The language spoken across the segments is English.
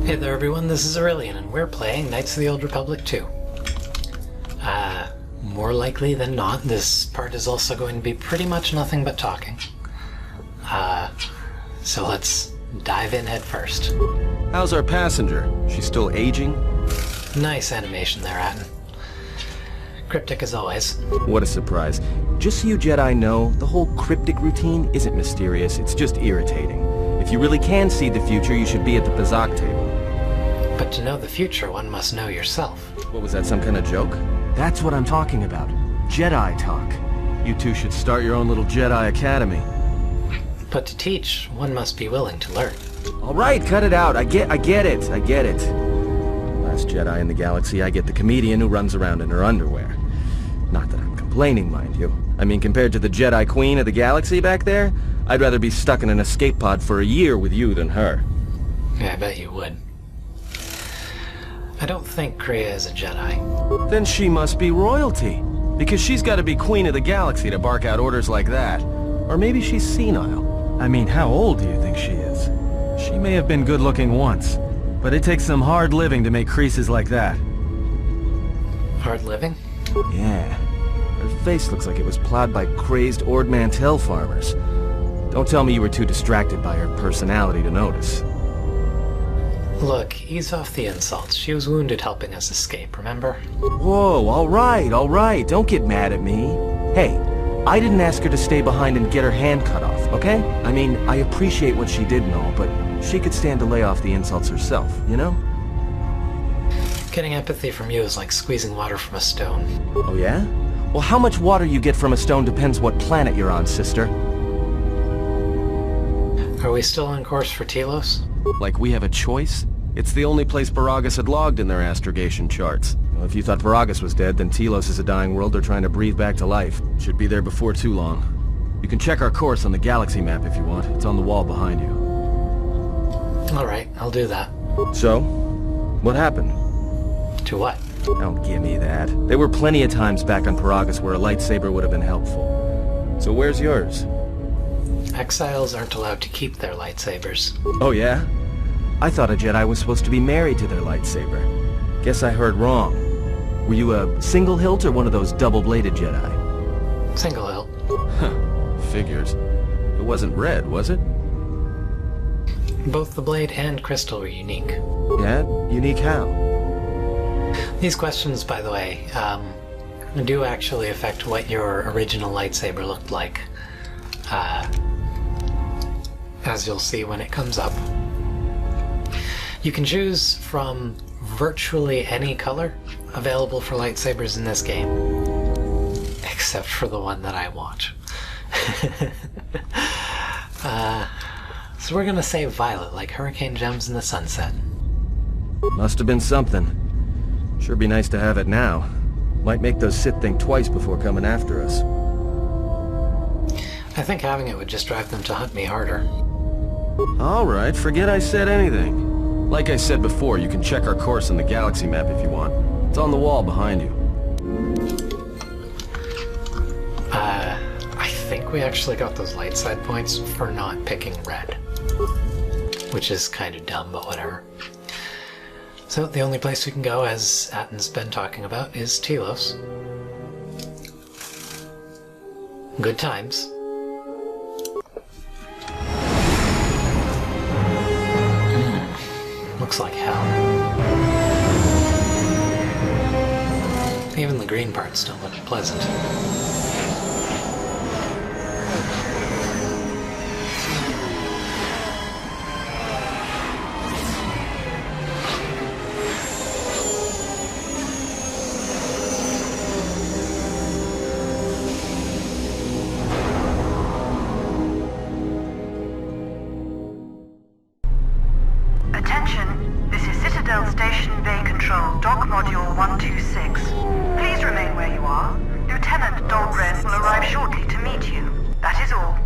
Hey there everyone, this is Aurelian, and we're playing Knights of the Old Republic 2. More likely than not, this part is also going to be pretty much nothing but talking. So let's dive in head first. How's our passenger? She's still aging? Nice animation there, Atten. Cryptic as always. What a surprise. Just so you Jedi know, the whole cryptic routine isn't mysterious, it's just irritating. If you really can see the future, you should be at the Bazak table. But to know the future, one must know yourself. What was that, some kind of joke? That's what I'm talking about. Jedi talk. You two should start your own little Jedi Academy. But to teach, one must be willing to learn. Alright, cut it out. I get it. Last Jedi in the galaxy, I get the comedian who runs around in her underwear. Not that I'm complaining, mind you. I mean, compared to the Jedi Queen of the galaxy back there, I'd rather be stuck in an escape pod for a year with you than her. Yeah, I bet you would. I don't think Kreia is a Jedi. Then she must be royalty. Because she's got to be queen of the galaxy to bark out orders like that. Or maybe she's senile. I mean, how old do you think she is? She may have been good-looking once, but it takes some hard living to make creases like that. Hard living? Yeah. Her face looks like it was plowed by crazed Ord Mantell farmers. Don't tell me you were too distracted by her personality to notice. Look, ease off the insults. She was wounded helping us escape, remember? Whoa, all right. Don't get mad at me. Hey, I didn't ask her to stay behind and get her hand cut off, okay? I mean, I appreciate what she did and all, but she could stand to lay off the insults herself, you know? Getting empathy from you is like squeezing water from a stone. Oh yeah? Well, how much water you get from a stone depends what planet you're on, sister. Are we still on course for Telos? Like we have a choice? It's the only place Varagus had logged in their astrogation charts. Well, if you thought Varagus was dead, then Telos is a dying world they're trying to breathe back to life. Should be there before too long. You can check our course on the galaxy map if you want. It's on the wall behind you. Alright, I'll do that. So? What happened? To what? Don't give me that. There were plenty of times back on Varagus where a lightsaber would have been helpful. So where's yours? Exiles aren't allowed to keep their lightsabers. Oh yeah? I thought a Jedi was supposed to be married to their lightsaber. Guess I heard wrong. Were you a single hilt or one of those double-bladed Jedi? Single hilt. Huh. Figures. It wasn't red, was it? Both the blade and crystal were unique. Yeah? Unique how? These questions, by the way, do actually affect what your original lightsaber looked like. As you'll see when it comes up. You can choose from virtually any color available for lightsabers in this game, except for the one that I want. So we're gonna say violet, like hurricane gems in the sunset. Must have been something. Sure be nice to have it now. Might make those Sith think twice before coming after us. I think having it would just drive them to hunt me harder. Alright, forget I said anything. Like I said before, you can check our course on the galaxy map if you want. It's on the wall behind you. I think we actually got those light side points for not picking red. Which is kind of dumb, but whatever. So the only place we can go, as Atten's been talking about, is Telos. Good times. Looks like hell. Even the green parts don't look pleasant. Station Bay Control, Dock Module 126. Please remain where you are. Lieutenant Dahlgren will arrive shortly to meet you. That is all.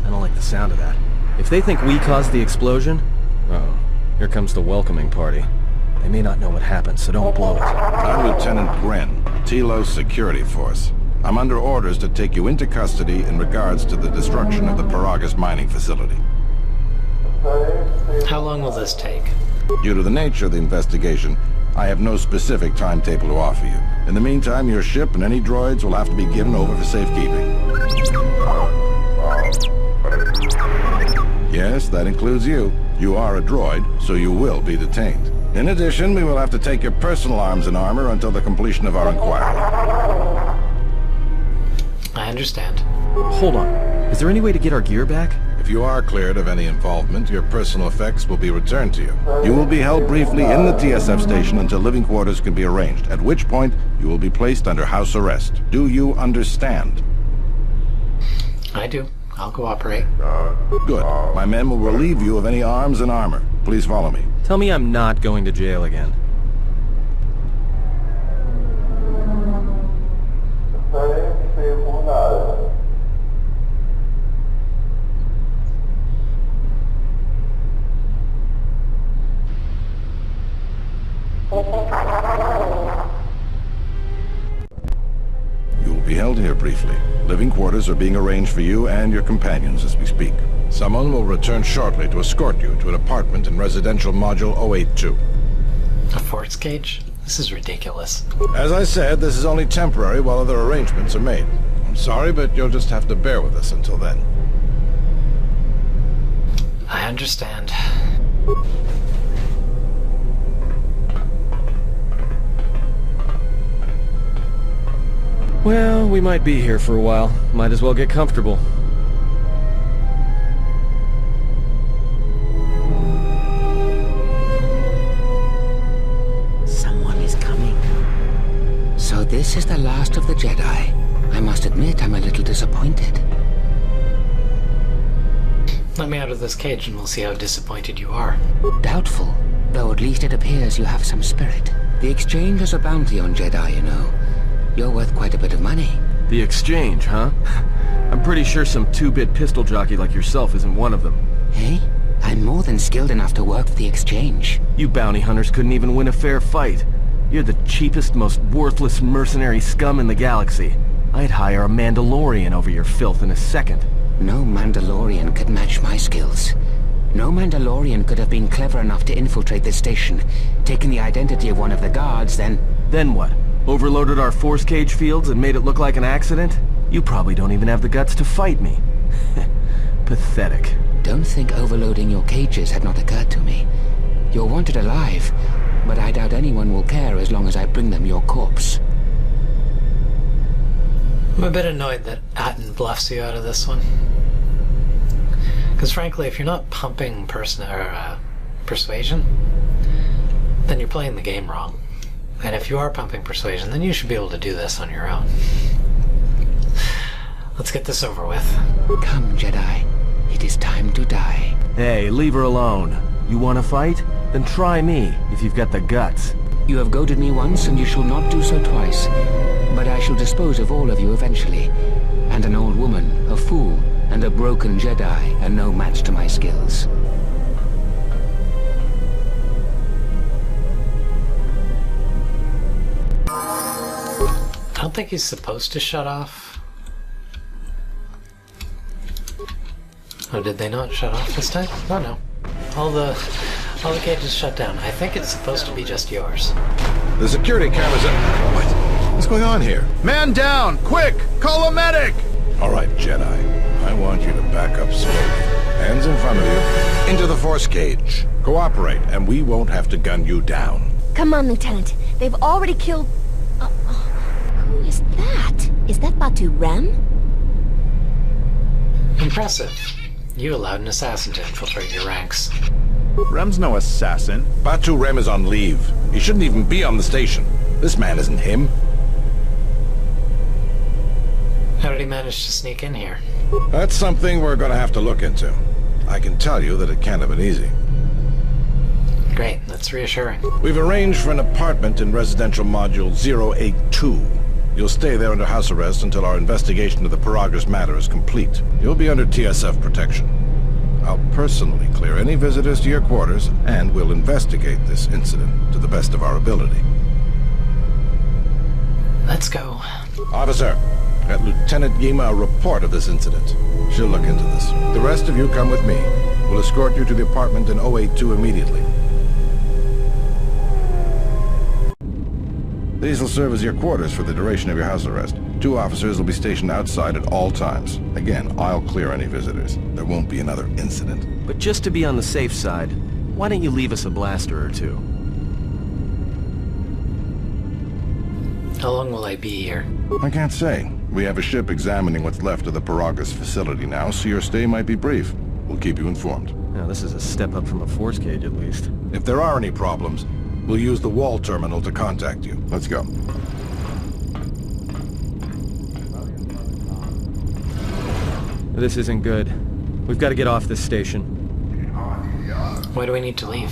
I don't like the sound of that. If they think we caused the explosion... Uh-oh. Here comes the welcoming party. They may not know what happened, so don't blow it. I'm Lieutenant Gren, Telos Security Force. I'm under orders to take you into custody in regards to the destruction of the Varagus mining facility. How long will this take? Due to the nature of the investigation, I have no specific timetable to offer you. In the meantime, your ship and any droids will have to be given over for safekeeping. Yes, that includes you. You are a droid, so you will be detained. In addition, we will have to take your personal arms and armor until the completion of our inquiry. I understand. Hold on. Is there any way to get our gear back? If you are cleared of any involvement, your personal effects will be returned to you. You will be held briefly in the TSF station until living quarters can be arranged, at which point you will be placed under house arrest. Do you understand? I do. I'll cooperate. Good. My men will relieve you of any arms and armor. Please follow me. Tell me I'm not going to jail again. You will be held here briefly. Living quarters are being arranged for you and your companions as we speak. Someone will return shortly to escort you to an apartment in Residential Module 082. A force cage? This is ridiculous. As I said, this is only temporary while other arrangements are made. I'm sorry, but you'll just have to bear with us until then. I understand. Well, we might be here for a while. Might as well get comfortable. Someone is coming. So this is the last of the Jedi. I must admit I'm a little disappointed. Let me out of this cage and we'll see how disappointed you are. Doubtful, though at least it appears you have some spirit. The exchange has a bounty on Jedi, you know. You're worth quite a bit of money. The exchange, huh? I'm pretty sure some two-bit pistol jockey like yourself isn't one of them. Hey? I'm more than skilled enough to work for the exchange. You bounty hunters couldn't even win a fair fight. You're the cheapest, most worthless mercenary scum in the galaxy. I'd hire a Mandalorian over your filth in a second. No Mandalorian could match my skills. No Mandalorian could have been clever enough to infiltrate this station, taken the identity of one of the guards, then... Then what? Overloaded our force cage fields and made it look like an accident? You probably don't even have the guts to fight me. Pathetic. Don't think overloading your cages had not occurred to me. You're wanted alive, but I doubt anyone will care as long as I bring them your corpse. I'm a bit annoyed that Atten bluffs you out of this one. Because frankly, if you're not pumping persuasion, then you're playing the game wrong. And if you are pumping persuasion, then you should be able to do this on your own. Let's get this over with. Come, Jedi. It is time to die. Hey, leave her alone. You want to fight? Then try me, if you've got the guts. You have goaded me once, and you shall not do so twice. But I shall dispose of all of you eventually. And an old woman, a fool, and a broken Jedi are no match to my skills. I don't think he's supposed to shut off. Oh, did they not shut off this time? Oh no. All the cages shut down. I think it's supposed to be just yours. The security cameras are... What? What's going on here? Man down! Quick! Call a medic! All right, Jedi. I want you to back up slowly. Hands in front of you. Into the force cage. Cooperate, and we won't have to gun you down. Come on, Lieutenant. They've already killed... who is that? Is that Batu Rem? Impressive. You allowed an assassin to infiltrate your ranks. Rem's no assassin. Batu Rem is on leave. He shouldn't even be on the station. This man isn't him. How did he manage to sneak in here? That's something we're going to have to look into. I can tell you that it can't have been easy. Great, that's reassuring. We've arranged for an apartment in Residential Module 082. You'll stay there under house arrest until our investigation of the Paragra's matter is complete. You'll be under TSF protection. I'll personally clear any visitors to your quarters, and we'll investigate this incident to the best of our ability. Let's go. Officer, get Lieutenant Yima a report of this incident. She'll look into this. The rest of you come with me. We'll escort you to the apartment in 082 immediately. These will serve as your quarters for the duration of your house arrest. 2 officers will be stationed outside at all times. Again, I'll clear any visitors. There won't be another incident. But just to be on the safe side, why don't you leave us a blaster or 2? How long will I be here? I can't say. We have a ship examining what's left of the Paragus facility now, so your stay might be brief. We'll keep you informed. Now, this is a step up from a force cage, at least. If there are any problems, we'll use the wall terminal to contact you. Let's go. This isn't good. We've got to get off this station. Why do we need to leave?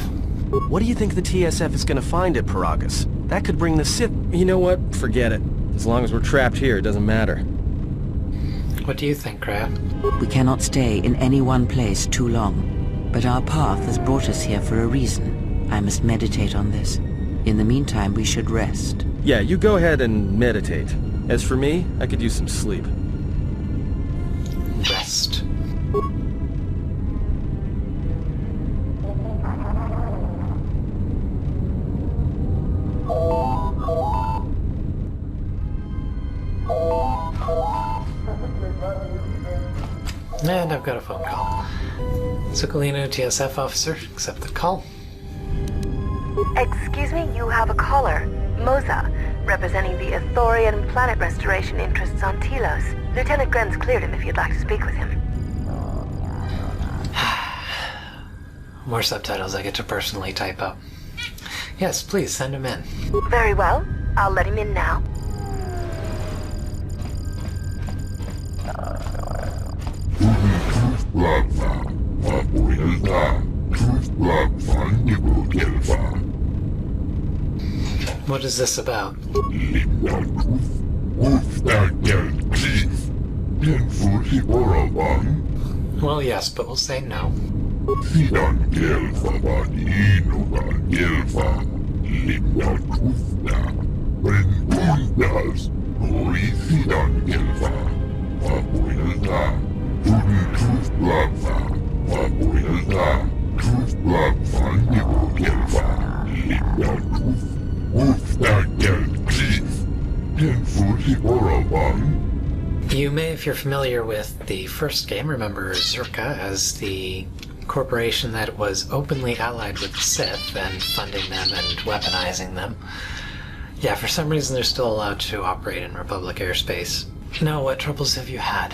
What do you think the TSF is going to find at Paragus? That could bring the Sith... You know what? Forget it. As long as we're trapped here, it doesn't matter. What do you think, Crab? We cannot stay in any one place too long. But our path has brought us here for a reason. I must meditate on this. In the meantime, we should rest. Yeah, you go ahead and meditate. As for me, I could use some sleep. Rest. And I've got a phone call. Zuccolino, TSF officer, accept the call. Excuse me, you have a caller. Moza, representing the Athorian planet restoration interests on Telos. Lieutenant Gren's cleared him if you'd like to speak with him. More subtitles I get to personally type up. Yes, please, send him in. Very well. I'll let him in now. What is this about? Well, yes, but we'll say no. You may, if you're familiar with the first game, remember Zerka as the corporation that was openly allied with the Sith and funding them and weaponizing them. Yeah, for some reason they're still allowed to operate in Republic airspace. No, what troubles have you had?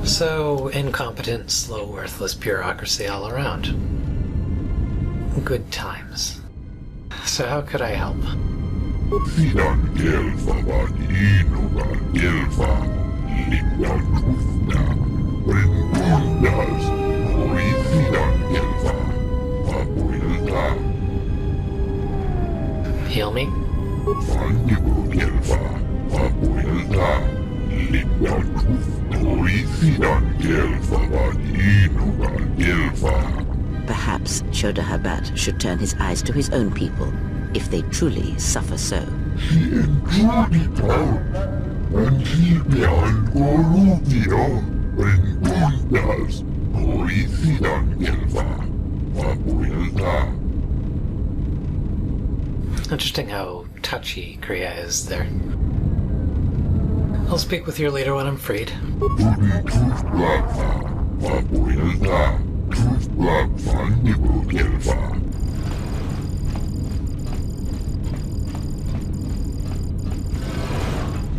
So, incompetent, slow, worthless bureaucracy all around. Good times. So how could I help? Heal me? Perhaps Chodahabat should turn his eyes to his own people, if they truly suffer so. Interesting how touchy Kriya is there. I'll speak with your leader when I'm freed.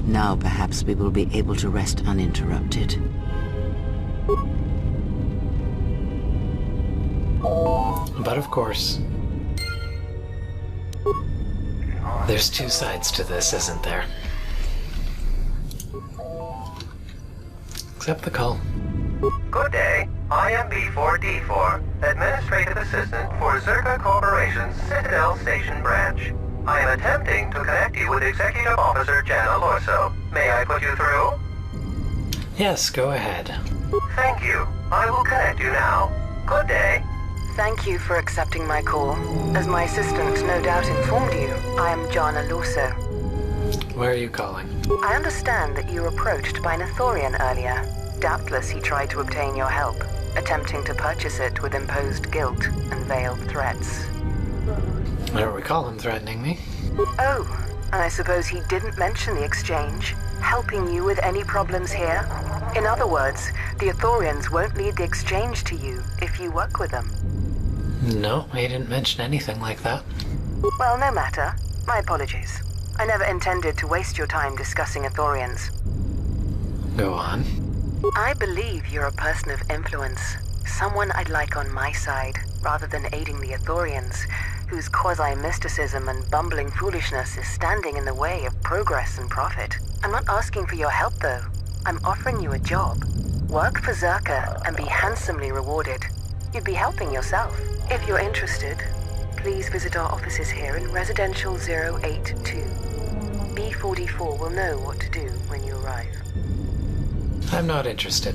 Now perhaps we will be able to rest uninterrupted. But of course, there's two sides to this, isn't there? Accept the call. Good day. I am B4D4, Administrative Assistant for Zerka Corporation's Citadel Station Branch. I am attempting to connect you with Executive Officer Jenna Lorso. May I put you through? Yes, go ahead. Thank you. I will connect you now. Good day. Thank you for accepting my call. As my assistant no doubt informed you, I am Jana Lorso. Where are you calling? I understand that you were approached by an Ithorian earlier. Doubtless he tried to obtain your help, attempting to purchase it with imposed guilt and veiled threats. I don't recall him threatening me. Oh, and I suppose he didn't mention the exchange, helping you with any problems here? In other words, the Ithorians won't lead the exchange to you if you work with them. No, he didn't mention anything like that. Well, no matter. My apologies. I never intended to waste your time discussing Ithorians. Go on. I believe you're a person of influence. Someone I'd like on my side, rather than aiding the Ithorians, whose quasi-mysticism and bumbling foolishness is standing in the way of progress and profit. I'm not asking for your help, though. I'm offering you a job. Work for Zerka and be handsomely rewarded. You'd be helping yourself. If you're interested, please visit our offices here in Residential 082. B44 will know what to do when you arrive. I'm not interested.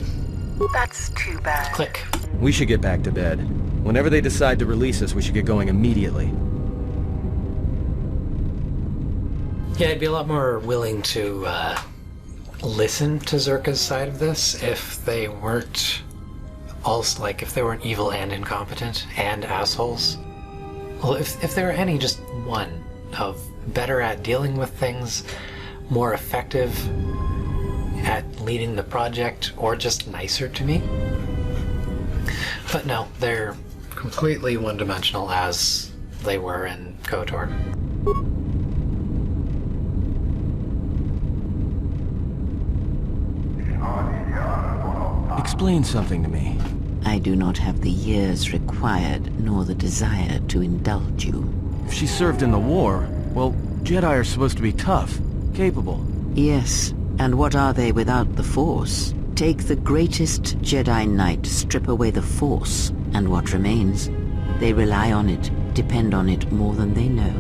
That's too bad. Click. We should get back to bed. Whenever they decide to release us, we should get going immediately. Yeah, I'd be a lot more willing to listen to Zerka's side of this if they weren't also, like, if they weren't evil and incompetent and assholes. Well, if there were any, just one of better at dealing with things, more effective at leading the project, or just nicer to me. But no, they're completely one-dimensional as they were in KOTOR. Explain something to me. I do not have the years required, nor the desire to indulge you. If she served in the war, well, Jedi are supposed to be tough, capable. Yes, and what are they without the Force? Take the greatest Jedi Knight, strip away the Force, and what remains? They rely on it, depend on it more than they know.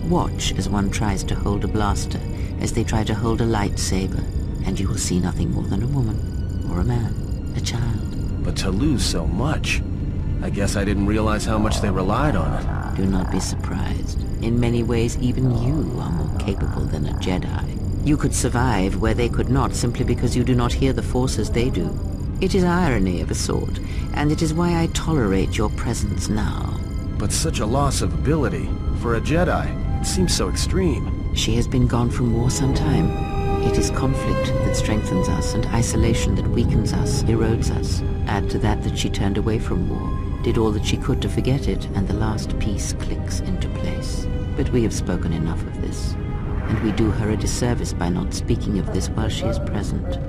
Watch as one tries to hold a blaster, as they try to hold a lightsaber, and you will see nothing more than a woman, or a man, a child. But to lose so much, I guess I didn't realize how much they relied on it. Do not be surprised. In many ways, even you are more capable than a Jedi. You could survive where they could not simply because you do not hear the Force as they do. It is irony of a sort, and it is why I tolerate your presence now. But such a loss of ability, for a Jedi, it seems so extreme. She has been gone from war some time. It is conflict that strengthens us, and isolation that weakens us, erodes us. Add to that she turned away from war, did all that she could to forget it, and the last piece clicks into place. But we have spoken enough of this, and we do her a disservice by not speaking of this while she is present.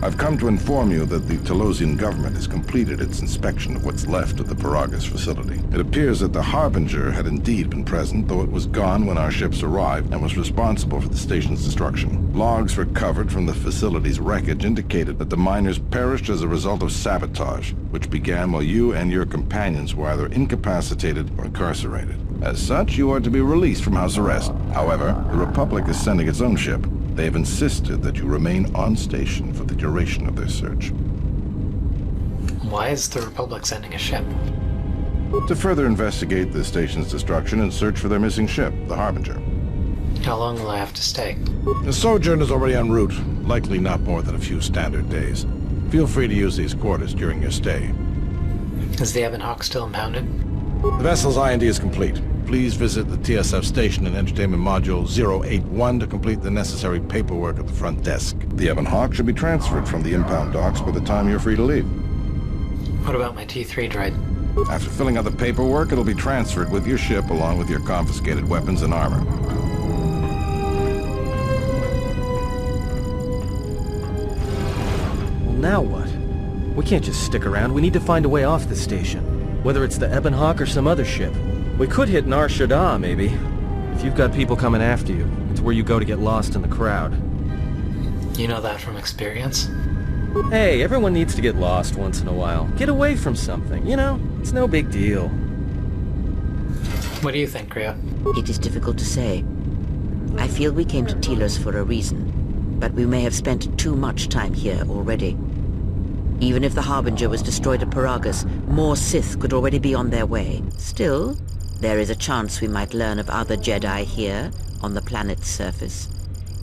I've come to inform you that the Telosian government has completed its inspection of what's left of the Paragus facility. It appears that the Harbinger had indeed been present, though it was gone when our ships arrived and was responsible for the station's destruction. Logs recovered from the facility's wreckage indicated that the miners perished as a result of sabotage, which began while you and your companions were either incapacitated or incarcerated. As such, you are to be released from house arrest. However, the Republic is sending its own ship. They have insisted that you remain on station for the duration of their search. Why is the Republic sending a ship? To further investigate the station's destruction and search for their missing ship, the Harbinger. How long will I have to stay? The sojourn is already en route, likely not more than a few standard days. Feel free to use these quarters during your stay. Is the Ebon Hawk still impounded? The vessel's IND is complete. Please visit the TSF station and Entertainment Module 081 to complete the necessary paperwork at the front desk. The Ebon Hawk should be transferred from the impound docks by the time you're free to leave. What about my T3 droid? After filling out the paperwork, it'll be transferred with your ship along with your confiscated weapons and armor. now what? We can't just stick around. We need to find a way off the station. Whether it's the Ebonhawk or some other ship. We could hit Nar Shaddaa, maybe. If you've got people coming after you, it's where you go to get lost in the crowd. You know that from experience? Hey, everyone needs to get lost once in a while. Get away from something, you know? It's no big deal. What do you think, Rhea? It is difficult to say. I feel we came to Telos for a reason, but we may have spent too much time here already. Even if the Harbinger was destroyed at Paragus, more Sith could already be on their way. Still, there is a chance we might learn of other Jedi here, on the planet's surface.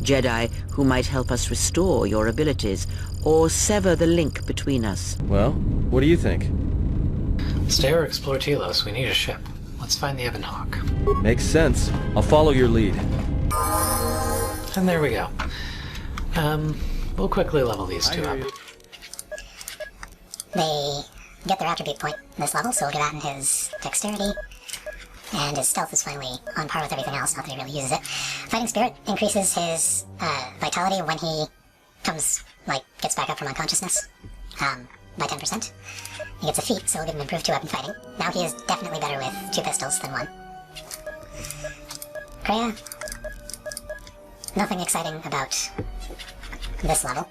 Jedi who might help us restore your abilities, or sever the link between us. Well, what do you think? Stay or explore Telos. We need a ship. Let's find the Ebonhawk. Makes sense. I'll follow your lead. And there we go. We'll quickly level these two up. They get their attribute point in this level, so we'll get that in his dexterity. And his stealth is finally on par with everything else, not that he really uses it. Fighting Spirit increases his vitality when he gets back up from unconsciousness by 10%. He gets a feat, so we'll give him improved 2-weapon fighting. Now he is definitely better with 2 pistols than 1. Kreia, nothing exciting about this level.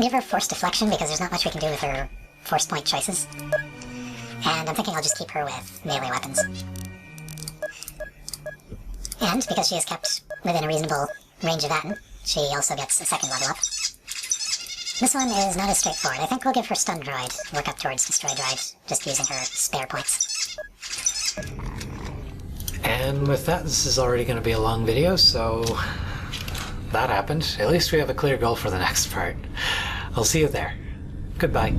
Give her Force Deflection because there's not much we can do with her Force Point choices. And I'm thinking I'll just keep her with melee weapons. And because she is kept within a reasonable range of Atten, she also gets a second level up. This one is not as straightforward. I think we'll give her Stun Droid, work up towards Destroy Droid, just using her spare points. And with that, this is already going to be a long video, so that happened. At least we have a clear goal for the next part. I'll see you there. Goodbye.